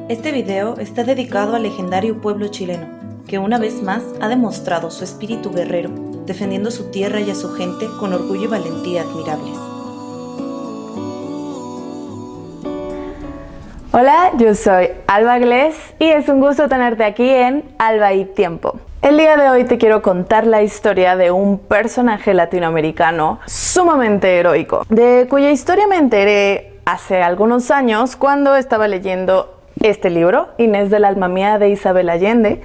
Este video está dedicado al legendario pueblo chileno, que una vez más ha demostrado su espíritu guerrero, defendiendo su tierra y a su gente con orgullo y valentía admirables. Hola, yo soy Alba Glés y es un gusto tenerte aquí en Alba y Tiempo. El día de hoy te quiero contar la historia de un personaje latinoamericano sumamente heroico, de cuya historia me enteré hace algunos años cuando estaba leyendo este libro, Inés del alma mía, de Isabel Allende.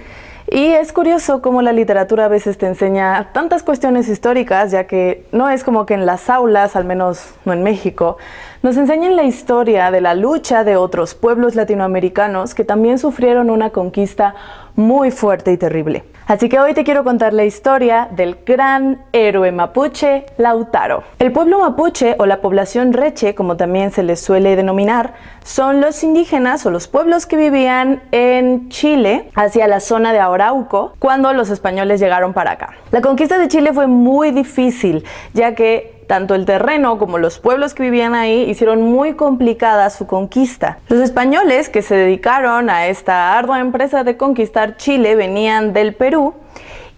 Y es curioso cómo la literatura a veces te enseña tantas cuestiones históricas, ya que no es como que en las aulas, al menos no en México, nos enseñan la historia de la lucha de otros pueblos latinoamericanos que también sufrieron una conquista muy fuerte y terrible. Así que hoy te quiero contar la historia del gran héroe mapuche, Lautaro. El pueblo mapuche, o la población reche, como también se les suele denominar, son los indígenas o los pueblos que vivían en Chile, hacia la zona de Arauco, cuando los españoles llegaron para acá. La conquista de Chile fue muy difícil, ya que tanto el terreno como los pueblos que vivían ahí hicieron muy complicada su conquista. Los españoles que se dedicaron a esta ardua empresa de conquistar Chile venían del Perú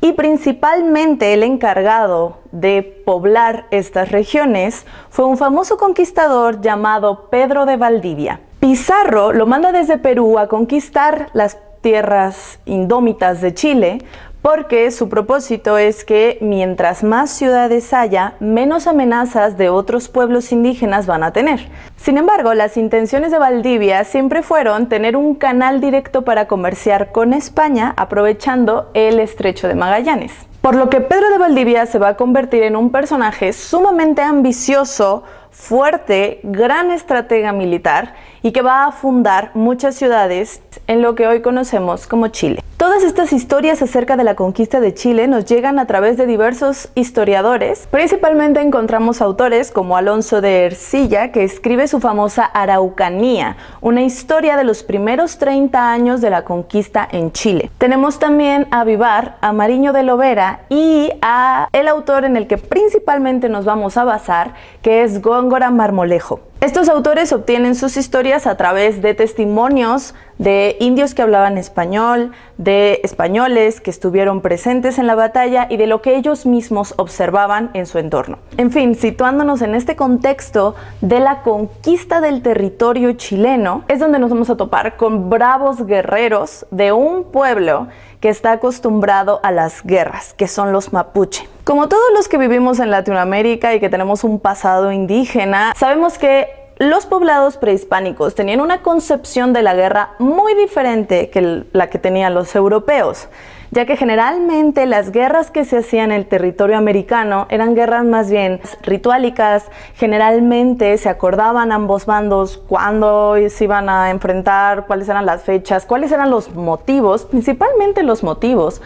y principalmente el encargado de poblar estas regiones fue un famoso conquistador llamado Pedro de Valdivia. Pizarro lo manda desde Perú a conquistar las tierras indómitas de Chile, porque su propósito es que mientras más ciudades haya, menos amenazas de otros pueblos indígenas van a tener. Sin embargo, las intenciones de Valdivia siempre fueron tener un canal directo para comerciar con España, aprovechando el Estrecho de Magallanes. Por lo que Pedro de Valdivia se va a convertir en un personaje sumamente ambicioso, fuerte, gran estratega militar y que va a fundar muchas ciudades en lo que hoy conocemos como Chile. Todas estas historias acerca de la conquista de Chile nos llegan a través de diversos historiadores. Principalmente encontramos autores como Alonso de Ercilla, que escribe su famosa Araucanía, una historia de los primeros 30 años de la conquista en Chile. Tenemos también a Vivar, a Mariño de Lovera y a el autor en el que principalmente nos vamos a basar, que es Góngora Marmolejo. Estos autores obtienen sus historias a través de testimonios de indios que hablaban español, de españoles que estuvieron presentes en la batalla y de lo que ellos mismos observaban en su entorno. En fin, situándonos en este contexto de la conquista del territorio chileno, es donde nos vamos a topar con bravos guerreros de un pueblo que está acostumbrado a las guerras, que son los mapuche. Como todos los que vivimos en Latinoamérica y que tenemos un pasado indígena, sabemos que los poblados prehispánicos tenían una concepción de la guerra muy diferente que la que tenían los europeos, ya que generalmente las guerras que se hacían en el territorio americano eran guerras más bien rituálicas. Generalmente se acordaban ambos bandos cuándo se iban a enfrentar, cuáles eran las fechas, cuáles eran los motivos, principalmente los motivos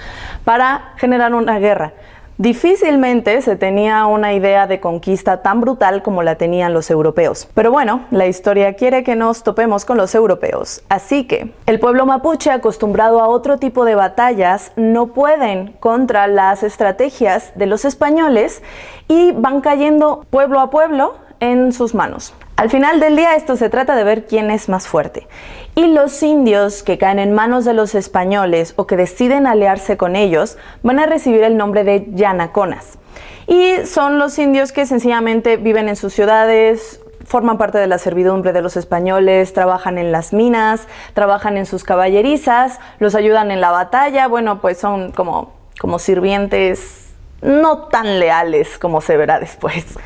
para generar una guerra. Difícilmente se tenía una idea de conquista tan brutal como la tenían los europeos. Pero bueno, la historia quiere que nos topemos con los europeos. Así que el pueblo mapuche, acostumbrado a otro tipo de batallas, no pueden contra las estrategias de los españoles y van cayendo pueblo a pueblo en sus manos. Al final del día esto se trata de ver quién es más fuerte. Y los indios que caen en manos de los españoles o que deciden aliarse con ellos van a recibir el nombre de yanaconas. Y son los indios que sencillamente viven en sus ciudades, forman parte de la servidumbre de los españoles, trabajan en las minas, trabajan en sus caballerizas, los ayudan en la batalla. Bueno, pues son como sirvientes no tan leales como se verá después.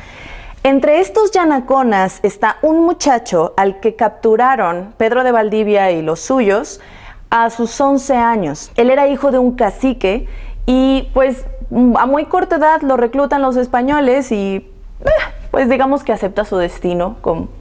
Entre estos yanaconas está un muchacho al que capturaron Pedro de Valdivia y los suyos a sus 11 años. Él era hijo de un cacique y pues a muy corta edad lo reclutan los españoles y pues digamos que acepta su destino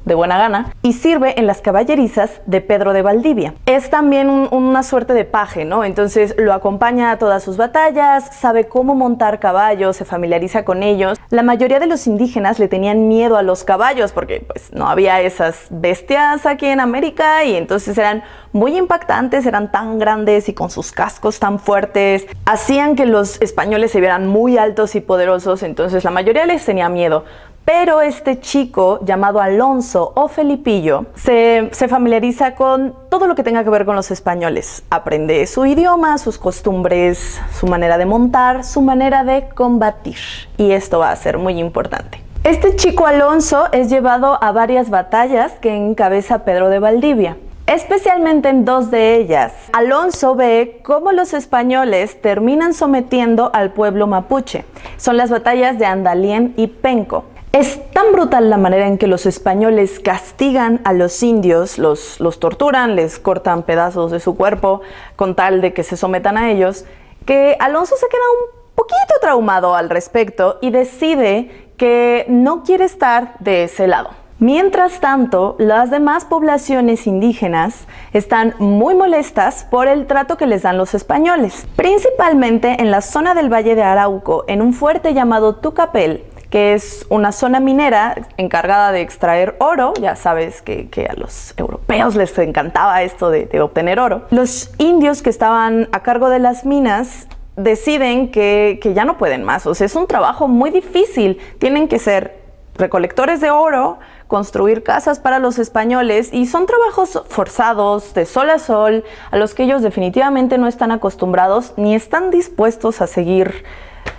de buena gana y sirve en las caballerizas de Pedro de Valdivia. Es también una suerte de paje, ¿no? Entonces lo acompaña a todas sus batallas, sabe cómo montar caballos, se familiariza con ellos. La mayoría de los indígenas le tenían miedo a los caballos porque pues no había esas bestias aquí en América y entonces eran muy impactantes, eran tan grandes y con sus cascos tan fuertes, hacían que los españoles se vieran muy altos y poderosos, entonces la mayoría les tenía miedo. Pero este chico, llamado Alonso o Felipillo, se familiariza con todo lo que tenga que ver con los españoles. Aprende su idioma, sus costumbres, su manera de montar, su manera de combatir. Y esto va a ser muy importante. Este chico Alonso es llevado a varias batallas que encabeza Pedro de Valdivia. Especialmente en dos de ellas, Alonso ve cómo los españoles terminan sometiendo al pueblo mapuche. Son las batallas de Andalién y Penco. Es tan brutal la manera en que los españoles castigan a los indios, los torturan, les cortan pedazos de su cuerpo con tal de que se sometan a ellos, que Alonso se queda un poquito traumado al respecto y decide que no quiere estar de ese lado. Mientras tanto, las demás poblaciones indígenas están muy molestas por el trato que les dan los españoles, principalmente en la zona del Valle de Arauco, en un fuerte llamado Tucapel, que es una zona minera encargada de extraer oro. Ya sabes que a los europeos les encantaba esto de obtener oro. Los indios que estaban a cargo de las minas deciden que ya no pueden más. O sea, es un trabajo muy difícil. Tienen que ser recolectores de oro, construir casas para los españoles, y son trabajos forzados, de sol a sol, a los que ellos definitivamente no están acostumbrados ni están dispuestos a seguir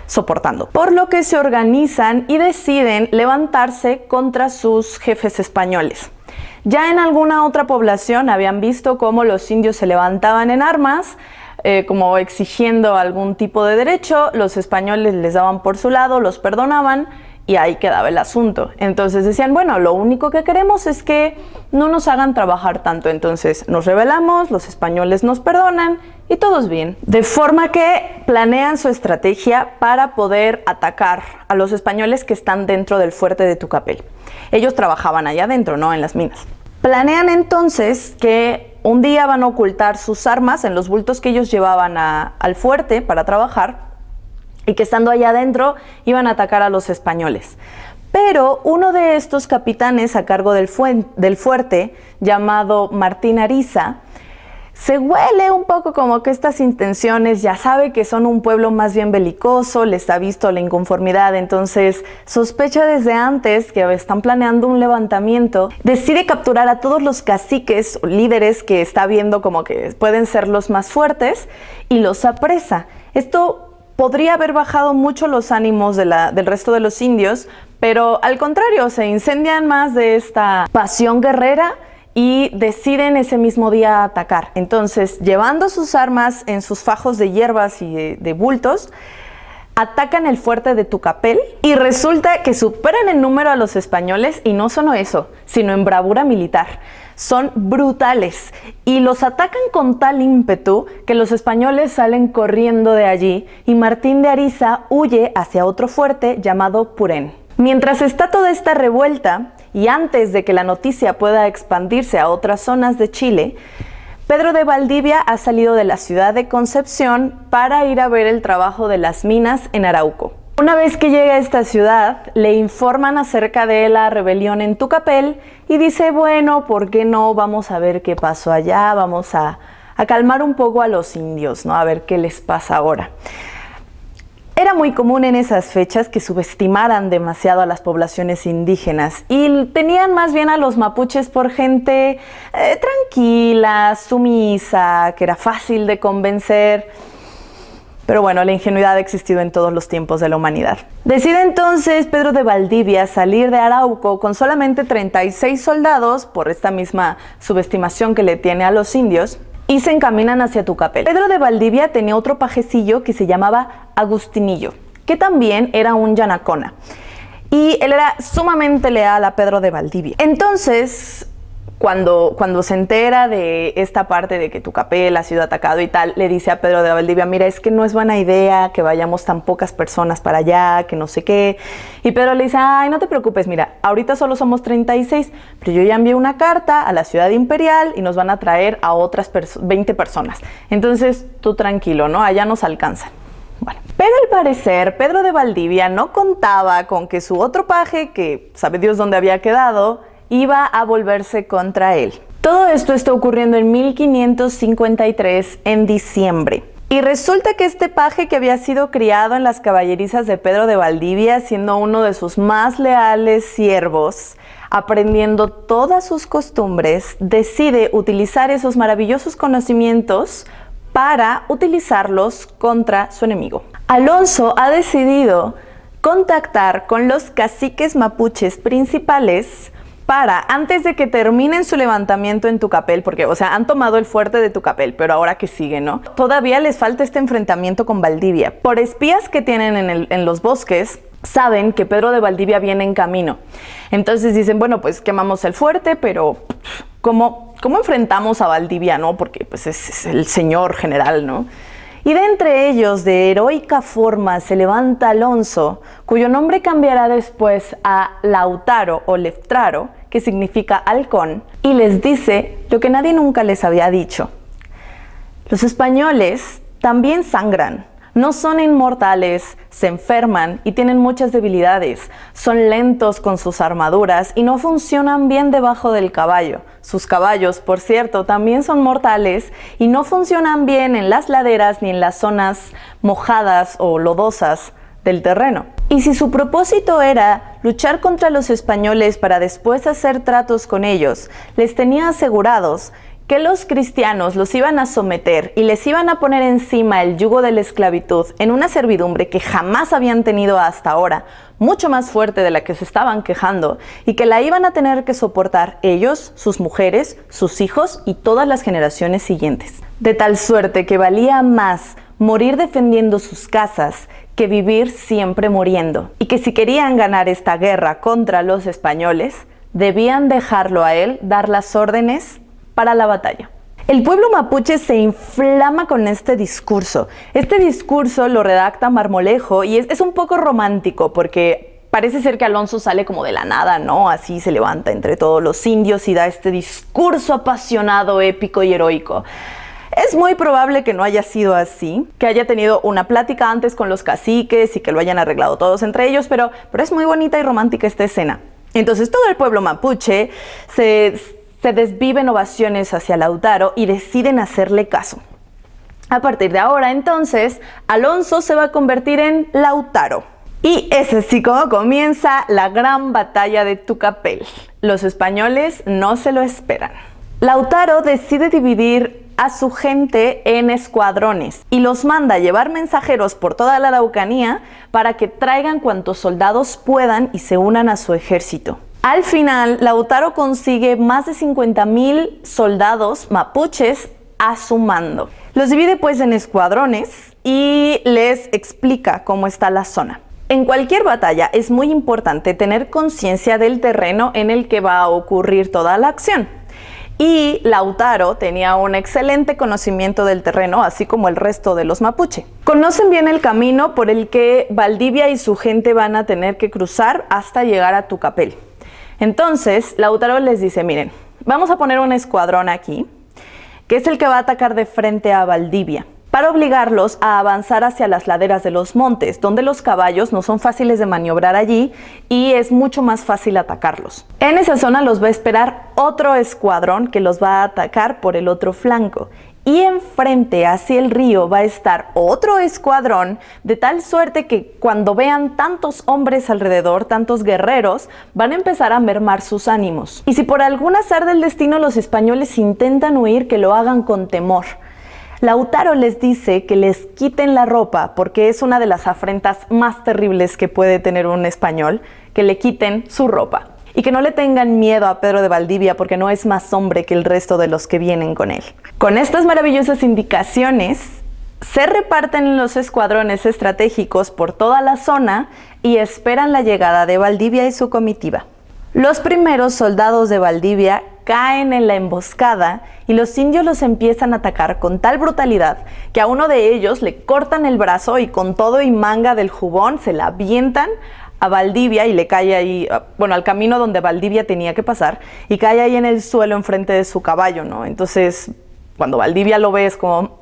soportando. Por lo que se organizan y deciden levantarse contra sus jefes españoles. Ya en alguna otra población habían visto cómo los indios se levantaban en armas, como exigiendo algún tipo de derecho. Los españoles les daban por su lado, los perdonaban y ahí quedaba el asunto. Entonces decían, bueno, lo único que queremos es que no nos hagan trabajar tanto. Entonces nos rebelamos, los españoles nos perdonan y todo es bien. De forma que planean su estrategia para poder atacar a los españoles que están dentro del fuerte de Tucapel. Ellos trabajaban allá adentro, ¿no? En las minas. Planean entonces que un día van a ocultar sus armas en los bultos que ellos llevaban al fuerte para trabajar, y que estando allá adentro iban a atacar a los españoles. Pero uno de estos capitanes a cargo del fuerte, llamado Martín Ariza, se huele un poco como que estas intenciones, ya sabe que son un pueblo más bien belicoso, les ha visto la inconformidad, entonces sospecha desde antes que están planeando un levantamiento. Decide capturar a todos los caciques o líderes que está viendo como que pueden ser los más fuertes y los apresa. Esto podría haber bajado mucho los ánimos del resto de los indios, pero al contrario, se incendian más de esta pasión guerrera y deciden ese mismo día atacar. Entonces, llevando sus armas en sus fajos de hierbas y de bultos, atacan el fuerte de Tucapel y resulta que superan en número a los españoles, y no solo eso, sino en bravura militar. Son brutales y los atacan con tal ímpetu que los españoles salen corriendo de allí y Martín de Ariza huye hacia otro fuerte llamado Purén. Mientras está toda esta revuelta y antes de que la noticia pueda expandirse a otras zonas de Chile, Pedro de Valdivia ha salido de la ciudad de Concepción para ir a ver el trabajo de las minas en Arauco. Una vez que llega a esta ciudad, le informan acerca de la rebelión en Tucapel y dice, bueno, ¿por qué no? Vamos a ver qué pasó allá, vamos a calmar un poco a los indios, ¿no? A ver qué les pasa ahora. Era muy común en esas fechas que subestimaran demasiado a las poblaciones indígenas y tenían más bien a los mapuches por gente tranquila, sumisa, que era fácil de convencer. Pero bueno, la ingenuidad ha existido en todos los tiempos de la humanidad. Decide entonces Pedro de Valdivia salir de Arauco con solamente 36 soldados, por esta misma subestimación que le tiene a los indios, y se encaminan hacia Tucapel. Pedro de Valdivia tenía otro pajecillo que se llamaba Agustinillo, que también era un yanacona. Y él era sumamente leal a Pedro de Valdivia. Entonces, cuando se entera de esta parte de que Tucapel ha sido atacado y tal, le dice a Pedro de Valdivia, mira, es que no es buena idea que vayamos tan pocas personas para allá, que no sé qué. Y Pedro le dice, ay, no te preocupes, mira, ahorita solo somos 36, pero yo ya envié una carta a la ciudad imperial y nos van a traer a otras 20 personas. Entonces, tú tranquilo, ¿no? Allá nos alcanzan. Bueno, pero al parecer Pedro de Valdivia no contaba con que su otro paje, que sabe Dios dónde había quedado, iba a volverse contra él. Todo esto está ocurriendo en 1553, en diciembre. Y resulta que este paje, que había sido criado en las caballerizas de Pedro de Valdivia, siendo uno de sus más leales siervos, aprendiendo todas sus costumbres, decide utilizar esos maravillosos conocimientos para utilizarlos contra su enemigo. Alonso ha decidido contactar con los caciques mapuches principales para, antes de que terminen su levantamiento en Tucapel, porque, han tomado el fuerte de Tucapel, pero ahora que sigue, ¿no? Todavía les falta este enfrentamiento con Valdivia. Por espías que tienen en los bosques, saben que Pedro de Valdivia viene en camino. Entonces dicen, bueno, pues quemamos el fuerte, pero ¿cómo enfrentamos a Valdivia, no? Porque pues es el señor general, ¿no? Y de entre ellos, de heroica forma, se levanta Alonso, cuyo nombre cambiará después a Lautaro o Leftraro, que significa halcón, y les dice lo que nadie nunca les había dicho. Los españoles también sangran. No son inmortales, se enferman y tienen muchas debilidades. Son lentos con sus armaduras y no funcionan bien debajo del caballo. Sus caballos, por cierto, también son mortales y no funcionan bien en las laderas ni en las zonas mojadas o lodosas del terreno. Y si su propósito era luchar contra los españoles para después hacer tratos con ellos, les tenía asegurados que los cristianos los iban a someter y les iban a poner encima el yugo de la esclavitud en una servidumbre que jamás habían tenido hasta ahora, mucho más fuerte de la que se estaban quejando, y que la iban a tener que soportar ellos, sus mujeres, sus hijos y todas las generaciones siguientes. De tal suerte que valía más morir defendiendo sus casas que vivir siempre muriendo, y que si querían ganar esta guerra contra los españoles, debían dejarlo a él dar las órdenes para la batalla. El pueblo mapuche se inflama con este discurso. Este discurso lo redacta Marmolejo y es un poco romántico porque parece ser que Alonso sale como de la nada, ¿no? Así se levanta entre todos los indios y da este discurso apasionado, épico y heroico. Es muy probable que no haya sido así, que haya tenido una plática antes con los caciques y que lo hayan arreglado todos entre ellos, pero es muy bonita y romántica esta escena. Entonces todo el pueblo mapuche se desvive en ovaciones hacia Lautaro y deciden hacerle caso. A partir de ahora, entonces, Alonso se va a convertir en Lautaro. Y es así como comienza la gran batalla de Tucapel. Los españoles no se lo esperan. Lautaro decide dividir a su gente en escuadrones y los manda a llevar mensajeros por toda la Araucanía para que traigan cuantos soldados puedan y se unan a su ejército. Al final, Lautaro consigue más de 50,000 soldados mapuches a su mando. Los divide pues en escuadrones y les explica cómo está la zona. En cualquier batalla es muy importante tener conciencia del terreno en el que va a ocurrir toda la acción. Y Lautaro tenía un excelente conocimiento del terreno, así como el resto de los mapuche. Conocen bien el camino por el que Valdivia y su gente van a tener que cruzar hasta llegar a Tucapel. Entonces, Lautaro les dice, miren, vamos a poner un escuadrón aquí, que es el que va a atacar de frente a Valdivia, para obligarlos a avanzar hacia las laderas de los montes, donde los caballos no son fáciles de maniobrar allí y es mucho más fácil atacarlos. En esa zona los va a esperar otro escuadrón que los va a atacar por el otro flanco. Y enfrente, hacia el río, va a estar otro escuadrón, de tal suerte que cuando vean tantos hombres alrededor, tantos guerreros, van a empezar a mermar sus ánimos. Y si por algún azar del destino los españoles intentan huir, que lo hagan con temor. Lautaro les dice que les quiten la ropa, porque es una de las afrentas más terribles que puede tener un español, que le quiten su ropa. Y que no le tengan miedo a Pedro de Valdivia porque no es más hombre que el resto de los que vienen con él. Con estas maravillosas indicaciones, se reparten los escuadrones estratégicos por toda la zona y esperan la llegada de Valdivia y su comitiva. Los primeros soldados de Valdivia caen en la emboscada y los indios los empiezan a atacar con tal brutalidad que a uno de ellos le cortan el brazo y con todo y manga del jubón se la avientan a Valdivia y le cae ahí, al camino donde Valdivia tenía que pasar, y cae ahí en el suelo enfrente de su caballo, ¿no? Entonces, cuando Valdivia lo ve es como,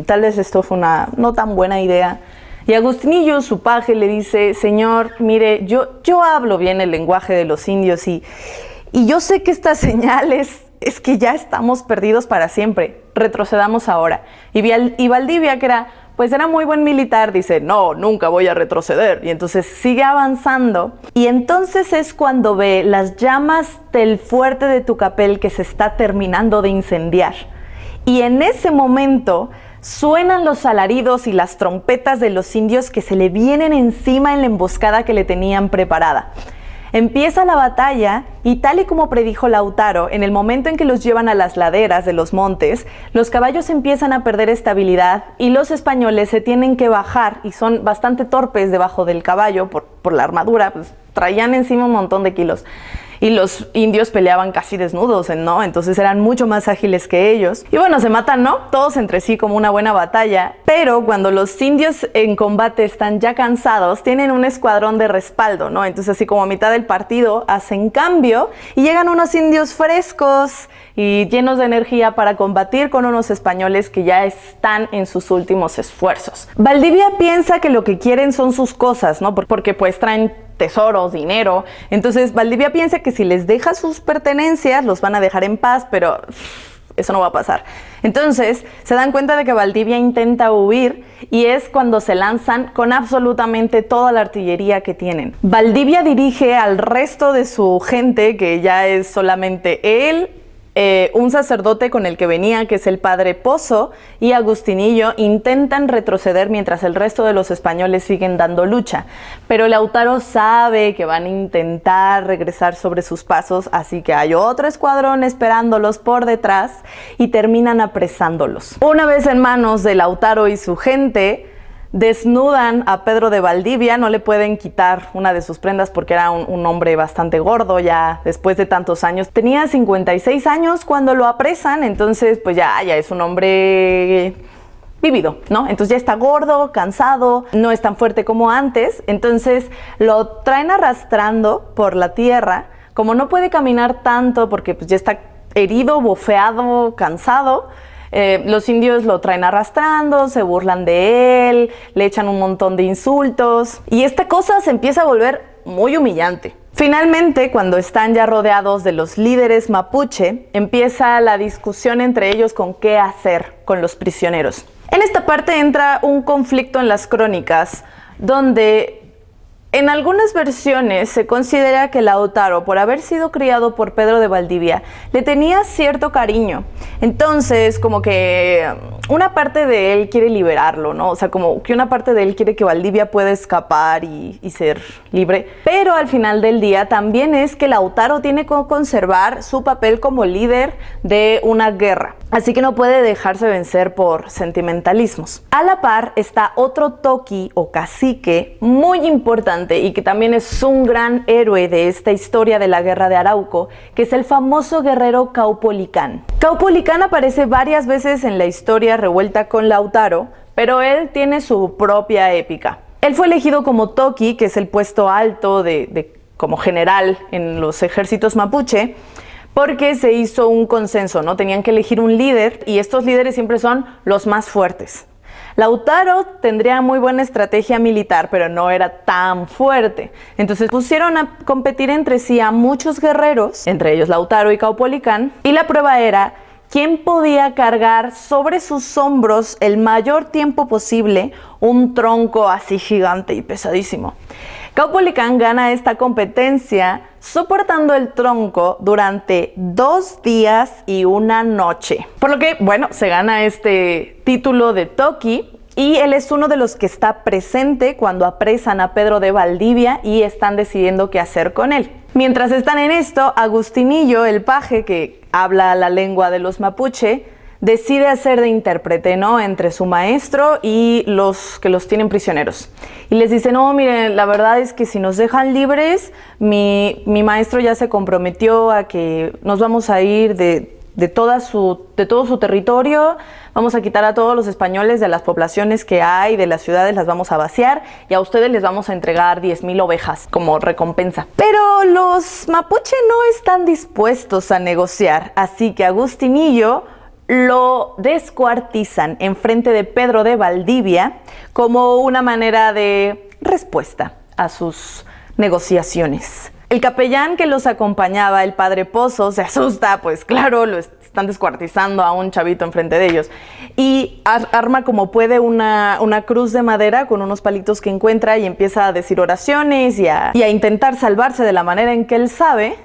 tal vez esto fue una no tan buena idea. Y Agustinillo, su paje, le dice, señor, mire, yo hablo bien el lenguaje de los indios y yo sé que esta señal es que ya estamos perdidos para siempre. retrocedamos ahora. Y Valdivia, que era muy buen militar, dice, no, nunca voy a retroceder. Y entonces sigue avanzando. Y entonces es cuando ve las llamas del fuerte de Tucapel que se está terminando de incendiar. Y en ese momento suenan los alaridos y las trompetas de los indios que se le vienen encima en la emboscada que le tenían preparada. Empieza la batalla y tal y como predijo Lautaro, en el momento en que los llevan a las laderas de los montes, los caballos empiezan a perder estabilidad y los españoles se tienen que bajar y son bastante torpes debajo del caballo por la armadura, pues traían encima un montón de kilos. Y los indios peleaban casi desnudos, ¿no? Entonces eran mucho más ágiles que ellos. Y bueno, se matan, ¿no? Todos entre sí como una buena batalla. Pero cuando los indios en combate están ya cansados, tienen un escuadrón de respaldo, ¿no? Entonces así como a mitad del partido hacen cambio y llegan unos indios frescos y llenos de energía para combatir con unos españoles que ya están en sus últimos esfuerzos. Valdivia piensa que lo que quieren son sus cosas, ¿no? Porque pues traen tesoros, dinero. Entonces Valdivia piensa que si les deja sus pertenencias, los van a dejar en paz, pero eso no va a pasar. Entonces se dan cuenta de que Valdivia intenta huir y es cuando se lanzan con absolutamente toda la artillería que tienen. Valdivia dirige al resto de su gente, que ya es solamente él, un sacerdote con el que venía, que es el padre Pozo, y Agustinillo, intentan retroceder mientras el resto de los españoles siguen dando lucha. Pero Lautaro sabe que van a intentar regresar sobre sus pasos, así que hay otro escuadrón esperándolos por detrás y terminan apresándolos. Una vez en manos de Lautaro y su gente, desnudan a Pedro de Valdivia, no le pueden quitar una de sus prendas porque era un hombre bastante gordo ya después de tantos años. Tenía 56 años cuando lo apresan, entonces pues ya es un hombre vivido, ¿no? Entonces ya está gordo, cansado, no es tan fuerte como antes, entonces lo traen arrastrando por la tierra. Como no puede caminar tanto porque pues ya está herido, bofeado, cansado, los indios lo traen arrastrando, se burlan de él, le echan un montón de insultos y esta cosa se empieza a volver muy humillante. Finalmente, cuando están ya rodeados de los líderes mapuche, empieza la discusión entre ellos con qué hacer con los prisioneros. En esta parte entra un conflicto en las crónicas donde en algunas versiones se considera que Lautaro, por haber sido criado por Pedro de Valdivia, le tenía cierto cariño. Entonces, como que una parte de él quiere liberarlo, ¿no? O sea, como que una parte de él quiere que Valdivia pueda escapar y ser libre. Pero al final del día también es que Lautaro tiene que conservar su papel como líder de una guerra. Así que no puede dejarse vencer por sentimentalismos. A la par está otro toqui o cacique muy importante y que también es un gran héroe de esta historia de la guerra de Arauco, que es el famoso guerrero Caupolicán. Caupolicán aparece varias veces en la historia revuelta con Lautaro, pero él tiene su propia épica. Él fue elegido como toqui, que es el puesto alto como general en los ejércitos mapuche, porque se hizo un consenso, ¿no? Tenían que elegir un líder y estos líderes siempre son los más fuertes. Lautaro tendría muy buena estrategia militar, pero no era tan fuerte. Entonces pusieron a competir entre sí a muchos guerreros, entre ellos Lautaro y Caupolicán, y la prueba era quién podía cargar sobre sus hombros el mayor tiempo posible un tronco así gigante y pesadísimo. Caupolicán gana esta competencia soportando el tronco durante 2 días y 1 noche. Por lo que, bueno, se gana este título de toqui y él es uno de los que está presente cuando apresan a Pedro de Valdivia y están decidiendo qué hacer con él. Mientras están en esto, Agustinillo, el paje que habla la lengua de los mapuche, decide hacer de intérprete, ¿no? Entre su maestro y los que los tienen prisioneros. Y les dice, no, miren, la verdad es que si nos dejan libres, mi maestro ya se comprometió a que nos vamos a ir de todo su territorio, vamos a quitar a todos los españoles de las poblaciones que hay, de las ciudades, las vamos a vaciar y a ustedes les vamos a entregar 10,000 ovejas como recompensa. Pero los mapuche no están dispuestos a negociar, así que Agustinillo lo descuartizan enfrente de Pedro de Valdivia como una manera de respuesta a sus negociaciones. El capellán que los acompañaba, el padre Pozo, se asusta, pues claro, están descuartizando a un chavito enfrente de ellos. Y arma como puede una cruz de madera con unos palitos que encuentra y empieza a decir oraciones y a intentar salvarse de la manera en que él sabe,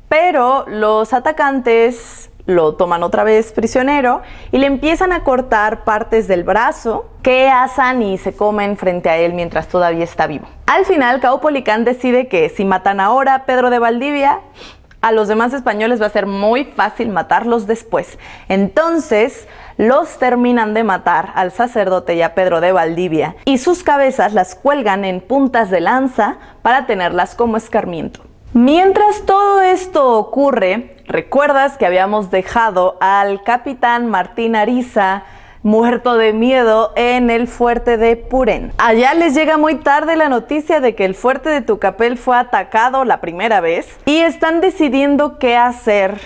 pero los atacantes lo toman otra vez prisionero y le empiezan a cortar partes del brazo que asan y se comen frente a él mientras todavía está vivo. Al final, Caupolicán decide que si matan ahora a Pedro de Valdivia, a los demás españoles va a ser muy fácil matarlos después. Entonces, los terminan de matar al sacerdote y a Pedro de Valdivia y sus cabezas las cuelgan en puntas de lanza para tenerlas como escarmiento. Mientras todo esto ocurre, ¿recuerdas que habíamos dejado al capitán Martín Ariza muerto de miedo en el fuerte de Purén? Allá les llega muy tarde la noticia de que el fuerte de Tucapel fue atacado la primera vez y están decidiendo qué hacer,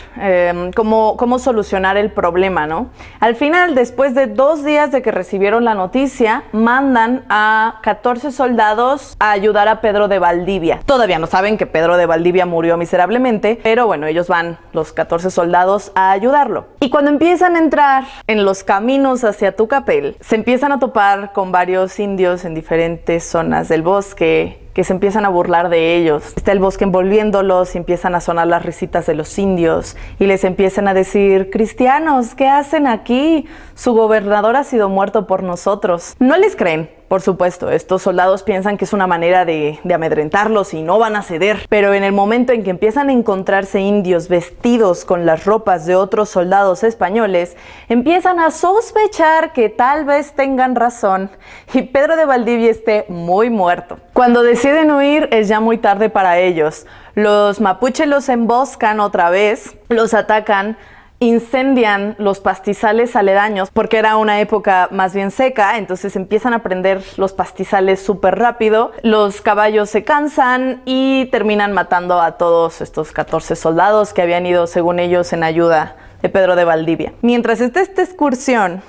cómo solucionar el problema, ¿no? Al final, después de 2 días de que recibieron la noticia, mandan a 14 soldados a ayudar a Pedro de Valdivia. Todavía no saben que Pedro de Valdivia murió miserablemente, pero bueno, ellos van, los 14 soldados, a ayudarlo. Y cuando empiezan a entrar en los caminos hacia Tucapel, se empiezan a topar con varios indios en diferentes zonas del bosque que se empiezan a burlar de ellos. Está el bosque envolviéndolos y empiezan a sonar las risitas de los indios y les empiezan a decir: cristianos, ¿qué hacen aquí? Su gobernador ha sido muerto por nosotros. No les creen. Por supuesto, estos soldados piensan que es una manera de amedrentarlos y no van a ceder. Pero en el momento en que empiezan a encontrarse indios vestidos con las ropas de otros soldados españoles, empiezan a sospechar que tal vez tengan razón y Pedro de Valdivia esté muy muerto. Cuando deciden huir es ya muy tarde para ellos. Los mapuches los emboscan otra vez, los atacan, incendian los pastizales aledaños porque era una época más bien seca, entonces empiezan a prender los pastizales súper rápido, los caballos se cansan y terminan matando a todos estos 14 soldados que habían ido, según ellos, en ayuda de Pedro de Valdivia. Mientras está esta excursión,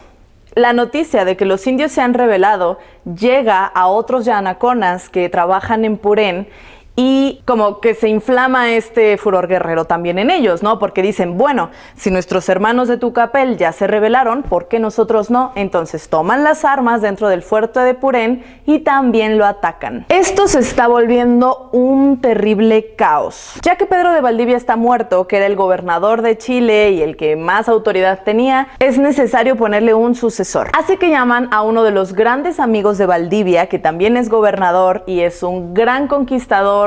la noticia de que los indios se han rebelado llega a otros yanaconas que trabajan en Purén y como que se inflama este furor guerrero también en ellos, ¿no? Porque dicen, bueno, si nuestros hermanos de Tucapel ya se rebelaron, ¿por qué nosotros no? Entonces toman las armas dentro del fuerte de Purén y también lo atacan. Esto se está volviendo un terrible caos. Ya que Pedro de Valdivia está muerto, que era el gobernador de Chile y el que más autoridad tenía, es necesario ponerle un sucesor. Así que llaman a uno de los grandes amigos de Valdivia, que también es gobernador y es un gran conquistador,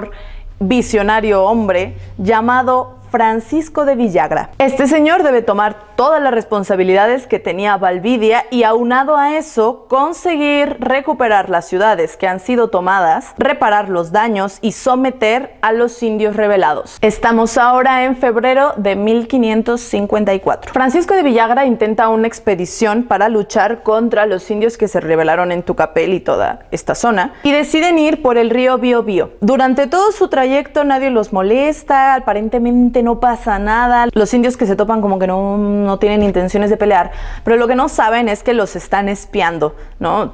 visionario hombre, llamado Francisco de Villagra. Este señor debe tomar todas las responsabilidades que tenía Valdivia y, aunado a eso, conseguir recuperar las ciudades que han sido tomadas, reparar los daños y someter a los indios rebelados. Estamos ahora en febrero de 1554. Francisco de Villagra intenta una expedición para luchar contra los indios que se rebelaron en Tucapel y toda esta zona, y deciden ir por el río Biobío. Durante todo su trayecto nadie los molesta, aparentemente no pasa nada. Los indios que se topan como que no tienen intenciones de pelear, pero lo que no saben es que los están espiando, ¿no?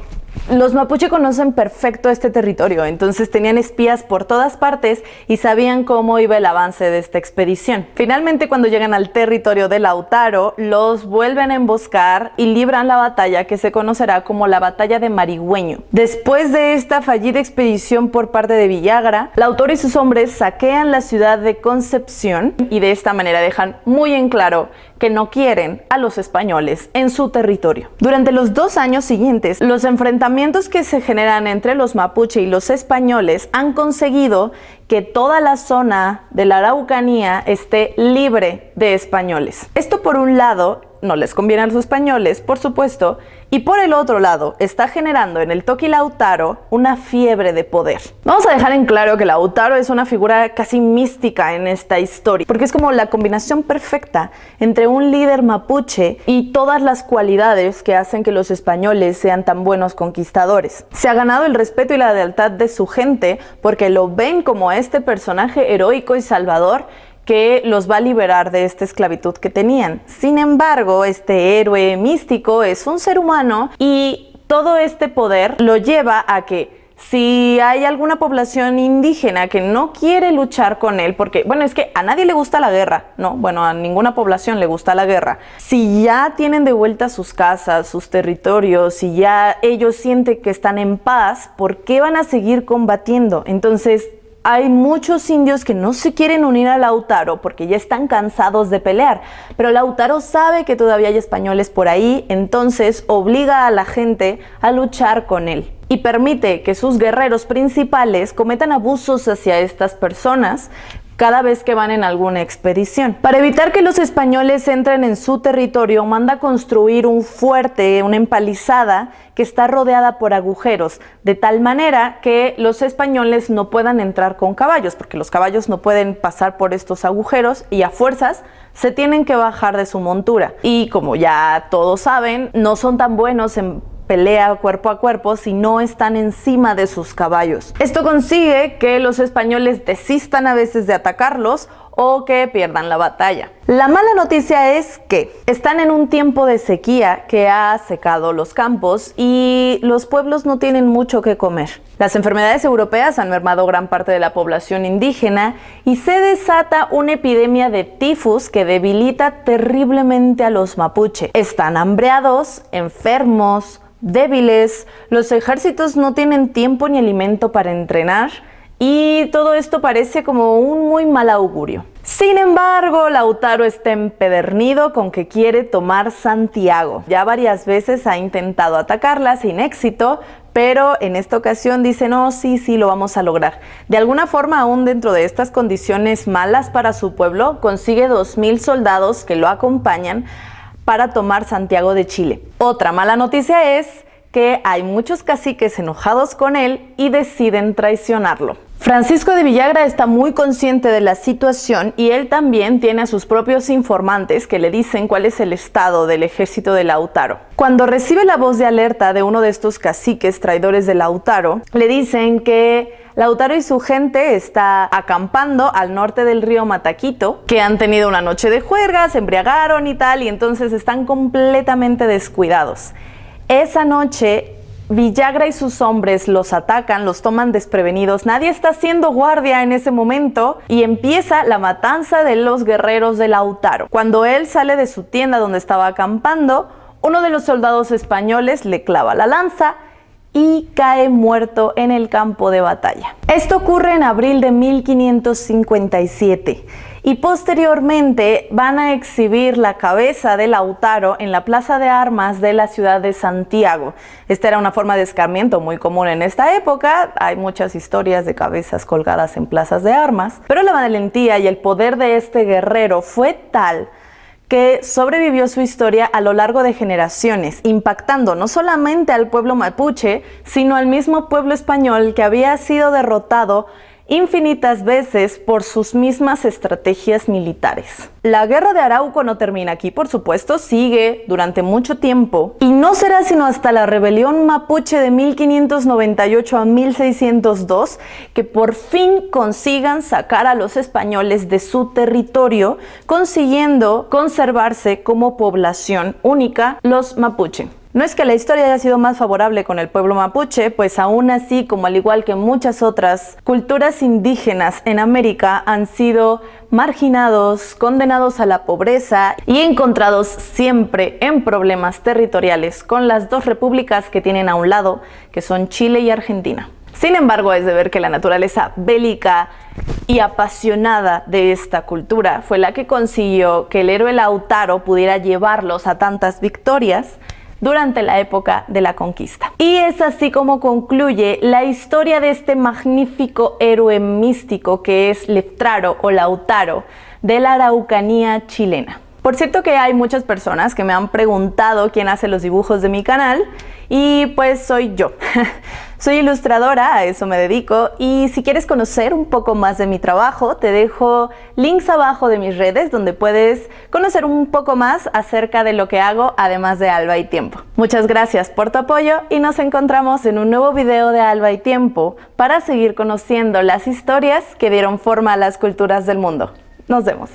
Los mapuche conocen perfecto este territorio, entonces tenían espías por todas partes y sabían cómo iba el avance de esta expedición. Finalmente, cuando llegan al territorio de Lautaro, los vuelven a emboscar y libran la batalla que se conocerá como la Batalla de Marigüeño. Después de esta fallida expedición por parte de Villagra, Lautaro y sus hombres saquean la ciudad de Concepción y de esta manera dejan muy en claro que no quieren a los españoles en su territorio. Durante los 2 años siguientes, los enfrentamientos que se generan entre los mapuche y los españoles han conseguido que toda la zona de la Araucanía esté libre de españoles. Esto, por un lado, no les conviene a los españoles, por supuesto, y por el otro lado, está generando en el Toqui Lautaro una fiebre de poder. Vamos a dejar en claro que Lautaro es una figura casi mística en esta historia, porque es como la combinación perfecta entre un líder mapuche y todas las cualidades que hacen que los españoles sean tan buenos conquistadores. Se ha ganado el respeto y la lealtad de su gente porque lo ven como este personaje heroico y salvador que los va a liberar de esta esclavitud que tenían. Sin embargo, este héroe místico es un ser humano y todo este poder lo lleva a que Si hay alguna población indígena que no quiere luchar con él, porque, bueno, es que a nadie le gusta la guerra, ¿no? Bueno, a ninguna población le gusta la guerra. Si ya tienen de vuelta sus casas, sus territorios, si ya ellos sienten que están en paz, ¿por qué van a seguir combatiendo? Entonces, hay muchos indios que no se quieren unir a Lautaro porque ya están cansados de pelear, pero Lautaro sabe que todavía hay españoles por ahí, entonces obliga a la gente a luchar con él y permite que sus guerreros principales cometan abusos hacia estas personas cada vez que van en alguna expedición. Para evitar que los españoles entren en su territorio, manda construir un fuerte, una empalizada que está rodeada por agujeros, de tal manera que los españoles no puedan entrar con caballos, porque los caballos no pueden pasar por estos agujeros y a fuerzas se tienen que bajar de su montura. Y como ya todos saben, no son tan buenos en pelea cuerpo a cuerpo si no están encima de sus caballos. Esto consigue que los españoles desistan a veces de atacarlos o que pierdan la batalla. La mala noticia es que están en un tiempo de sequía que ha secado los campos y los pueblos no tienen mucho que comer. Las enfermedades europeas han mermado gran parte de la población indígena y se desata una epidemia de tifus que debilita terriblemente a los mapuche. Están hambreados, enfermos, débiles, los ejércitos no tienen tiempo ni alimento para entrenar y todo esto parece como un muy mal augurio. Sin embargo, Lautaro está empedernido con que quiere tomar Santiago. Ya varias veces ha intentado atacarla sin éxito, pero en esta ocasión dice, no, sí, lo vamos a lograr. De alguna forma, aún dentro de estas condiciones malas para su pueblo, consigue 2,000 soldados que lo acompañan para tomar Santiago de Chile. Otra mala noticia es que hay muchos caciques enojados con él y deciden traicionarlo. Francisco de Villagra está muy consciente de la situación y él también tiene a sus propios informantes que le dicen cuál es el estado del ejército de Lautaro. Cuando recibe la voz de alerta de uno de estos caciques traidores de Lautaro, le dicen que Lautaro y su gente está acampando al norte del río Mataquito, que han tenido una noche de juerga, se embriagaron y tal, y entonces están completamente descuidados. Esa noche Villagra y sus hombres los atacan, los toman desprevenidos, nadie está haciendo guardia en ese momento y empieza la matanza de los guerreros de Lautaro. Cuando él sale de su tienda donde estaba acampando, uno de los soldados españoles le clava la lanza y cae muerto en el campo de batalla. Esto ocurre en abril de 1557 y posteriormente van a exhibir la cabeza de Lautaro en la plaza de armas de la ciudad de Santiago. Esta era una forma de escarmiento muy común en esta época. Hay muchas historias de cabezas colgadas en plazas de armas, pero la valentía y el poder de este guerrero fue tal que sobrevivió su historia a lo largo de generaciones, impactando no solamente al pueblo mapuche, sino al mismo pueblo español que había sido derrotado infinitas veces por sus mismas estrategias militares. La guerra de Arauco no termina aquí, por supuesto, sigue durante mucho tiempo y no será sino hasta la rebelión mapuche de 1598 a 1602 que por fin consigan sacar a los españoles de su territorio, consiguiendo conservarse como población única los mapuche. No es que la historia haya sido más favorable con el pueblo mapuche, pues aún así, como al igual que muchas otras culturas indígenas en América, han sido marginados, condenados a la pobreza y encontrados siempre en problemas territoriales con las dos repúblicas que tienen a un lado, que son Chile y Argentina. Sin embargo, es de ver que la naturaleza bélica y apasionada de esta cultura fue la que consiguió que el héroe Lautaro pudiera llevarlos a tantas victorias durante la época de la conquista. Y es así como concluye la historia de este magnífico héroe místico que es Leftraro o Lautaro de la Araucanía chilena. Por cierto que hay muchas personas que me han preguntado quién hace los dibujos de mi canal y pues soy yo. Soy ilustradora, a eso me dedico, y si quieres conocer un poco más de mi trabajo, te dejo links abajo de mis redes donde puedes conocer un poco más acerca de lo que hago, además de Alba y Tiempo. Muchas gracias por tu apoyo y nos encontramos en un nuevo video de Alba y Tiempo para seguir conociendo las historias que dieron forma a las culturas del mundo. Nos vemos.